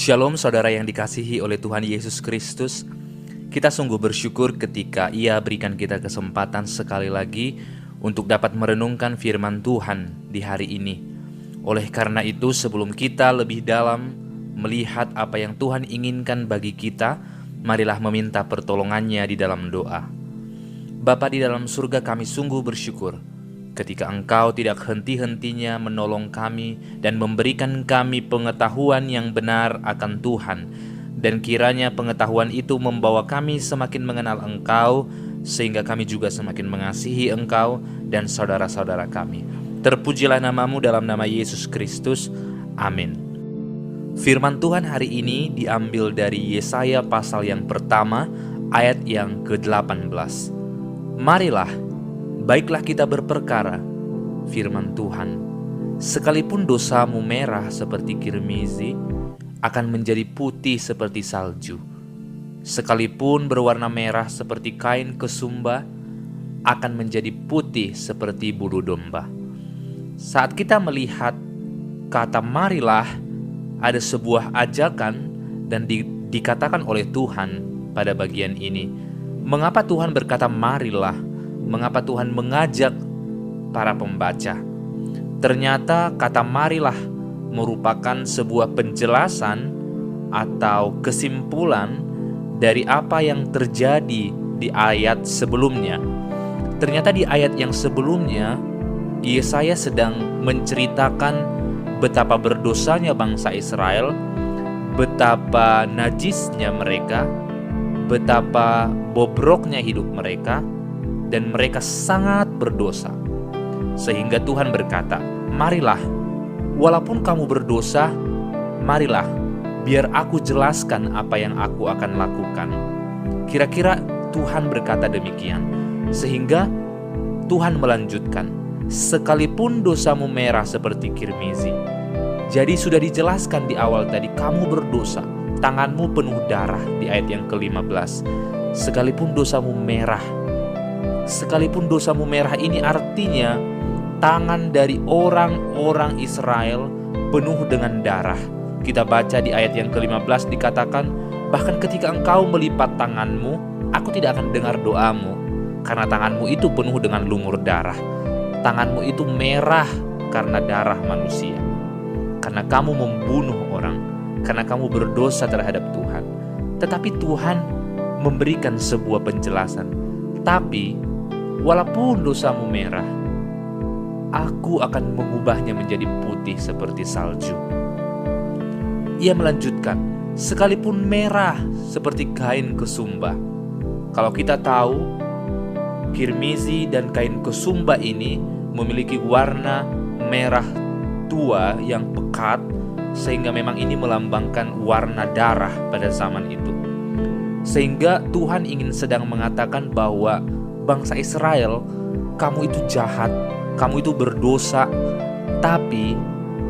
Shalom saudara yang dikasihi oleh Tuhan Yesus Kristus. Kita sungguh bersyukur ketika Ia berikan kita kesempatan sekali lagi untuk dapat merenungkan firman Tuhan di hari ini. Oleh karena itu, sebelum kita lebih dalam melihat apa yang Tuhan inginkan bagi kita, marilah meminta pertolongannya di dalam doa. Bapa di dalam surga, kami sungguh bersyukur ketika Engkau tidak henti-hentinya menolong kami dan memberikan kami pengetahuan yang benar akan Tuhan. Dan kiranya pengetahuan itu membawa kami semakin mengenal Engkau, sehingga kami juga semakin mengasihi Engkau dan saudara-saudara kami. Terpujilah nama-Mu dalam nama Yesus Kristus. Amin. Firman Tuhan hari ini diambil dari Yesaya pasal yang pertama, ayat yang ke-18. Marilah, baiklah kita berperkara, firman Tuhan. Sekalipun dosamu merah seperti kirmizi, akan menjadi putih seperti salju. Sekalipun berwarna merah seperti kain kesumba, akan menjadi putih seperti bulu domba. Saat kita melihat kata marilah, ada sebuah ajakan dan dikatakan oleh Tuhan pada bagian ini. Mengapa Tuhan berkata marilah? Mengapa Tuhan mengajak para pembaca? Ternyata kata marilah merupakan sebuah penjelasan atau kesimpulan dari apa yang terjadi di ayat sebelumnya. Ternyata di ayat yang sebelumnya, Yesaya sedang menceritakan betapa berdosanya bangsa Israel, betapa najisnya mereka, betapa bobroknya hidup mereka, dan mereka sangat berdosa. Sehingga Tuhan berkata, marilah, walaupun kamu berdosa, marilah, biar aku jelaskan apa yang aku akan lakukan. Kira-kira Tuhan berkata demikian. Sehingga Tuhan melanjutkan, sekalipun dosamu merah seperti kirmizi. Jadi sudah dijelaskan di awal tadi, kamu berdosa, tanganmu penuh darah di ayat yang ke-15. Sekalipun dosamu merah. Sekalipun dosamu merah ini artinya tangan dari orang-orang Israel penuh dengan darah. Kita baca di ayat yang ke-15 dikatakan, bahkan ketika engkau melipat tanganmu, aku tidak akan dengar doamu, karena tanganmu itu penuh dengan lumur darah. Tanganmu itu merah karena darah manusia. Karena kamu membunuh orang, karena kamu berdosa terhadap Tuhan. Tetapi Tuhan memberikan sebuah penjelasan. Tapi walaupun dosamu merah, aku akan mengubahnya menjadi putih seperti salju. Ia melanjutkan, sekalipun merah seperti kain kesumba. Kalau kita tahu, kirmizi dan kain kesumba ini memiliki warna merah tua yang pekat, sehingga memang ini melambangkan warna darah pada zaman itu. Sehingga Tuhan ingin sedang mengatakan bahwa bangsa Israel, kamu itu jahat, kamu itu berdosa. Tapi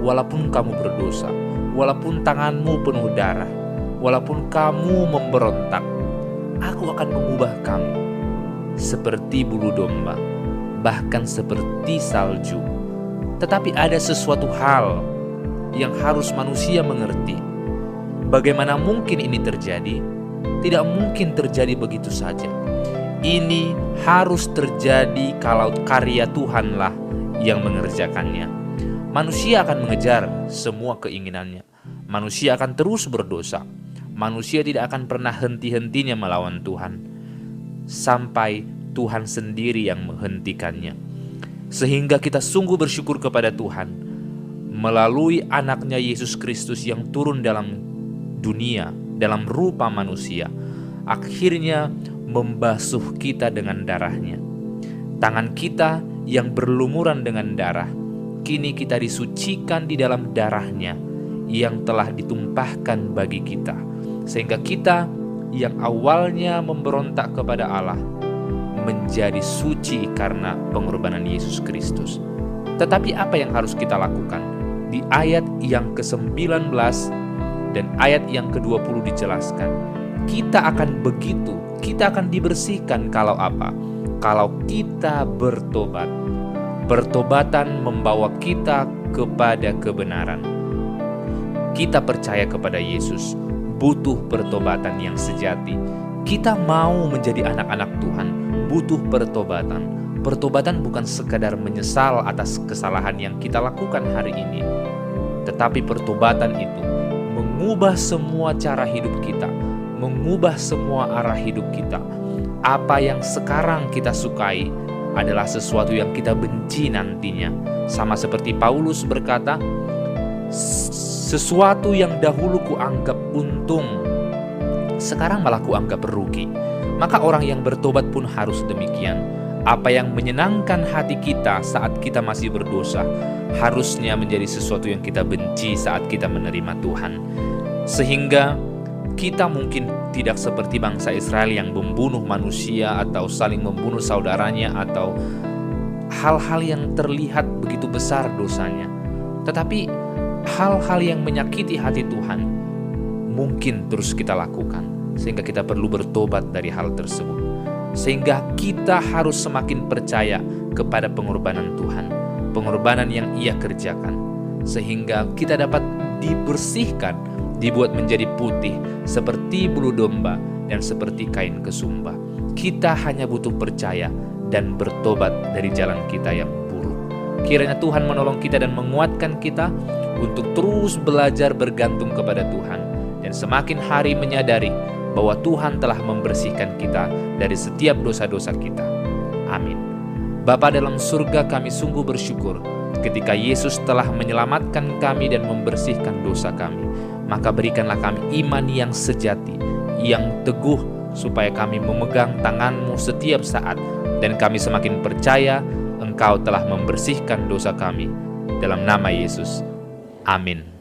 walaupun kamu berdosa, walaupun tanganmu penuh darah, walaupun kamu memberontak, aku akan mengubah kamu seperti bulu domba, bahkan seperti salju. Tetapi ada sesuatu hal yang harus manusia mengerti. Bagaimana mungkin ini terjadi? Tidak mungkin terjadi begitu saja. Ini harus terjadi kalau karya Tuhanlah yang mengerjakannya. Manusia akan mengejar semua keinginannya. Manusia akan terus berdosa. Manusia tidak akan pernah henti-hentinya melawan Tuhan, sampai Tuhan sendiri yang menghentikannya. Sehingga kita sungguh bersyukur kepada Tuhan melalui anaknya Yesus Kristus yang turun dalam dunia dalam rupa manusia, akhirnya membasuh kita dengan darahnya. Tangan kita yang berlumuran dengan darah, kini kita disucikan di dalam darahnya yang telah ditumpahkan bagi kita. Sehingga kita yang awalnya memberontak kepada Allah menjadi suci karena pengorbanan Yesus Kristus. Tetapi apa yang harus kita lakukan? Di ayat yang ke-19 dan ayat yang ke-20 dijelaskan, kita akan begitu, kita akan dibersihkan kalau apa? Kalau kita bertobat. Pertobatan membawa kita kepada kebenaran. kita percaya kepada Yesus, butuh pertobatan yang sejati. Kita mau menjadi anak-anak Tuhan, butuh pertobatan. Pertobatan bukan sekadar menyesal atas kesalahan yang kita lakukan hari ini, tetapi pertobatan itu mengubah semua cara hidup kita, mengubah semua arah hidup kita. Apa yang sekarang kita sukai adalah sesuatu yang kita benci nantinya. Sama seperti Paulus berkata, sesuatu yang dahulu kuanggap untung, sekarang malah kuanggap rugi. Maka orang yang bertobat pun harus demikian. Apa yang menyenangkan hati kita saat kita masih berdosa, harusnya menjadi sesuatu yang kita benci saat kita menerima Tuhan. Sehingga kita mungkin tidak seperti bangsa Israel yang membunuh manusia atau saling membunuh saudaranya atau hal-hal yang terlihat begitu besar dosanya. Tetapi hal-hal yang menyakiti hati Tuhan mungkin terus kita lakukan, sehingga kita perlu bertobat dari hal tersebut. Sehingga kita harus semakin percaya kepada pengorbanan Tuhan, pengorbanan yang Ia kerjakan, sehingga kita dapat dibersihkan, dibuat menjadi putih seperti bulu domba dan seperti kain kesumba. Kita hanya butuh percaya dan bertobat dari jalan kita yang buruk. Kiranya Tuhan menolong kita dan menguatkan kita untuk terus belajar bergantung kepada Tuhan, dan semakin hari menyadari bahwa Tuhan telah membersihkan kita dari setiap dosa-dosa kita. Amin. Bapa dalam surga, kami sungguh bersyukur ketika Yesus telah menyelamatkan kami dan membersihkan dosa kami. Maka berikanlah kami iman yang sejati, yang teguh, supaya kami memegang tangan-Mu setiap saat, dan kami semakin percaya Engkau telah membersihkan dosa kami. Dalam nama Yesus. Amin.